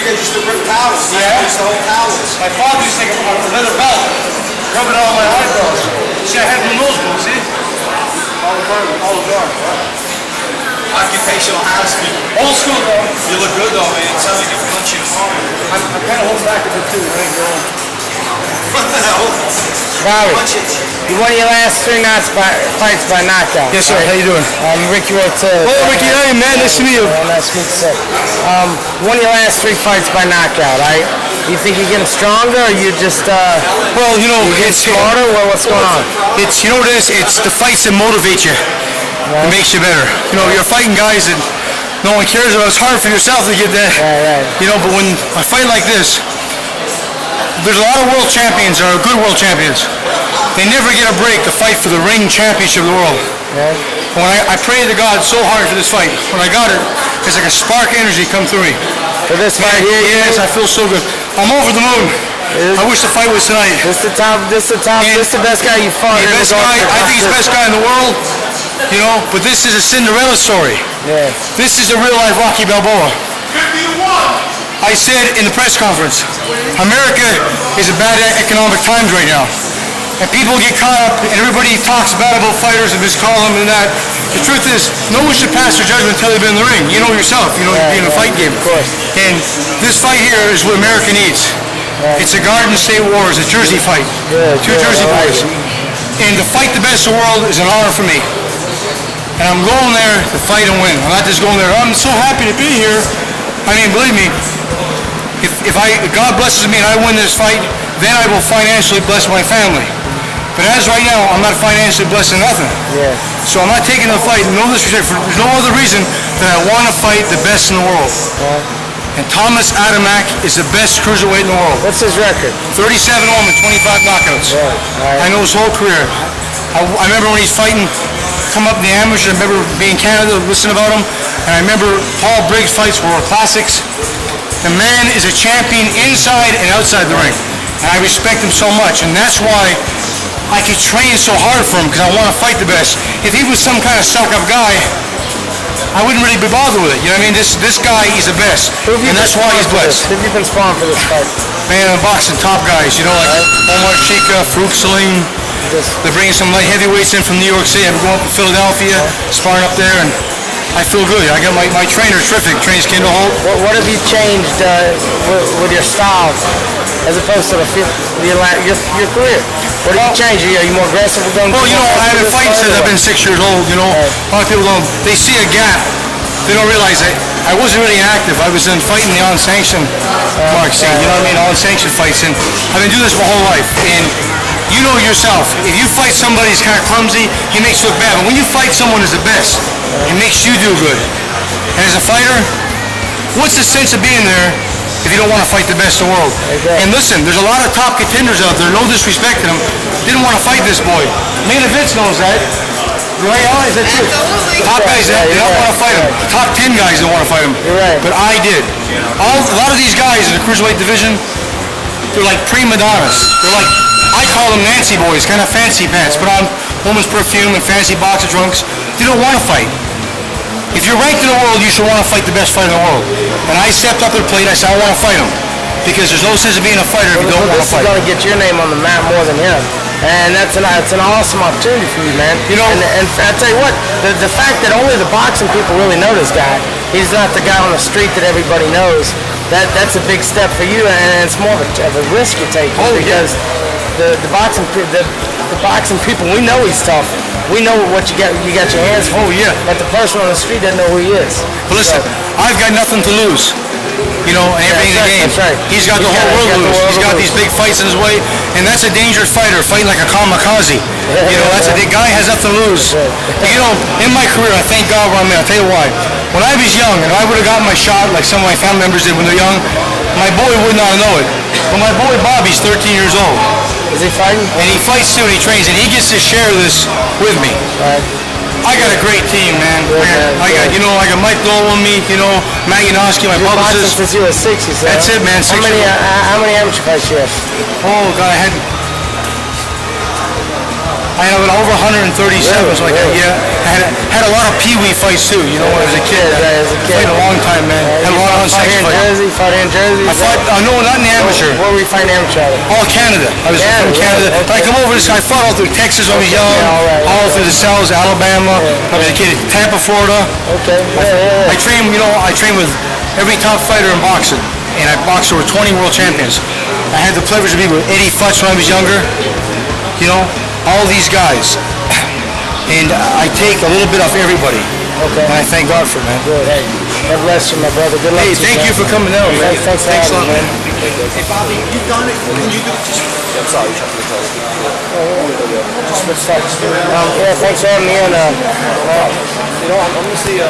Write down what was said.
they used to rip towels. Yeah? They used to hold towels. My father used to take a leather belt, rub it on my eyebrows. See, I had one of those ones, see? All the burn. Occupational hazard. Old school, though. You look good, though, man. It sounds like you're punching hard. I'm kind of holding back a bit, too. Bobby, you won your last 3 fights by knockout. Yes, sir. Right? How you doing? I'm Ricky Rotel. Oh, Ricky, hey, man. Nice to meet you. Nice to meet you, sir. You won your last 3 fights by knockout, right? You think you're getting stronger, or you just, well, you know, you getting smarter? Well, what's going on? It's, you know what it is? It's the fights that motivate you. It makes you better. You know, you're fighting guys that no one cares about. It's hard for yourself to get that. Right. You know, but when I fight like this, there's a lot of world champions that are good world champions. They never get a break to fight for the ring championship of the world. Yeah. When I prayed to God so hard for this fight, when I got it, it's like a spark of energy come through me. For this fight here? Yes, I feel so good. I'm over the moon. I wish the fight was tonight. This the best guy you fought. The best guy, I think he's the best guy in the world. You know, but this is a Cinderella story. Yeah. This is a real life Rocky Balboa. 51! I said in the press conference, America is a bad economic times right now. And people get caught up and everybody talks bad about fighters and just call them and that. The truth is, no one should pass their judgment until they've been in the ring. You know yourself, you know you're in a fight game. Of course. And this fight here is what America needs. It's a Garden State War, it's a Jersey fight. Two Jersey boys. And to fight the best in the world is an honor for me. And I'm going there to fight and win. I'm not just going there. I'm so happy to be here. I mean, believe me, if God blesses me and I win this fight, then I will financially bless my family. But as right now, I'm not financially blessed in nothing. Yeah. So I'm not taking the fight, no disrespect, there's no other reason that I want to fight the best in the world. And Thomas ADAMEK is the best cruiserweight in the world. What's his record? 37-0 and 25 knockouts. Right. I know his whole career. I remember when he's fighting, come up in the amateurs. I remember being in Canada, listening about him. And I remember Paul Briggs' fights were classics. The man is a champion inside and outside the ring. And I respect him so much. And that's why I could train so hard for him, because I want to fight the best. If he was some kind of suck-up guy, I wouldn't really be bothered with it. You know what I mean? This guy, he's the best. And that's why he's blessed. Who have you been sparring for this fight? Man, I'm boxing top guys, you know, like Omar Chica, Farouk Salim. They're bringing some light heavyweights in from New York City. I'm going up to Philadelphia, sparring up there, and I feel good. I got my trainer, terrific, trains Kendall Holt. What have you changed with your style as opposed to your career? What have you changed? Are you more aggressive? Well, you know, I've been fighting since I've been 6 years old, you know. A lot of people don't, they see a gap. They don't realize that I wasn't really active. I was in fighting the unsanctioned scene, you know what I mean? Unsanctioned fights, and I've been doing this my whole life. And you know yourself, if you fight somebody who's kind of clumsy, he makes you look bad. But when you fight someone who's the best, it makes you do good. And as a fighter, what's the sense of being there if you don't want to fight the best in the world? And listen, there's a lot of top contenders out there, no disrespect to them, didn't want to fight this boy. Main Events knows that. Right, is that true? Top guys, they don't want to fight him. The top 10 guys don't want to fight him. You're right. But I did. A lot of these guys in the cruiserweight division, they're like prima donnas. They're like, I call them Nancy boys, kind of fancy pants. Put on woman's perfume and fancy boxer trunks. They don't want to fight. If you're ranked in the world, you should want to fight the best fighter in the world. And I stepped up to the plate, I said, I want to fight him. Because there's no sense of being a fighter if you don't want to fight. This is going to get your name on the map more than him. And it's an awesome opportunity for you, man. You know, and I tell you what, the fact that only the boxing people really know this guy, he's not the guy on the street that everybody knows, that's a big step for you, and it's more of a risk you're taking. Because the boxing people, we know he's tough. We know what you got your hands for. But the person on the street doesn't know who he is. But listen, I've got nothing to lose. You know, and everything in the game. That's right. He's got the whole world to lose. He's got these big fights in his way, and that's a dangerous fighter, fighting like a kamikaze. You know, the guy has nothing to lose. You know, in my career, I thank God where I'm at. I'll tell you why. When I was young, and I would have gotten my shot like some of my family members did when they're young, my boy would not know it. But my boy Bobby's 13 years old. Is he fighting? And he fights too, and he trains, and he gets to share this with me. I got a great team, man. I got Mike Dole with me, you know, Matt Yano Elisa, my publicist. Since you were 6, you said. That's it, man. How many amateur fights you have? Oh, God, I had I have over 137, so I had a lot of pee-wee fights too, you know, when I was a kid. Played a long time, man. Had a lot of unsanctioned fights. Fought in Jersey? I fought, no, not in the amateur. Where were we fighting amateur? All Canada. I was from Canada. I come over this, I fought all through Texas when I was young, all through the South, Alabama. I was a kid, Tampa, Florida. Okay. I trained, you know, I trained with every top fighter in boxing, and I boxed over 20 world champions. I had the privilege to be with Eddie Futz when I was younger, you know, all these guys. And I take a little bit off everybody. Okay. And I thank God for it, man. Good. Hey, God bless you, my brother. Good luck to you. Hey, thank you for coming out, man. Thanks a lot, man. Hey, Bobby, you've done it. Can you do it? I'm sorry, Chuck. Yeah, thanks for having me in. You know, I'm going to see,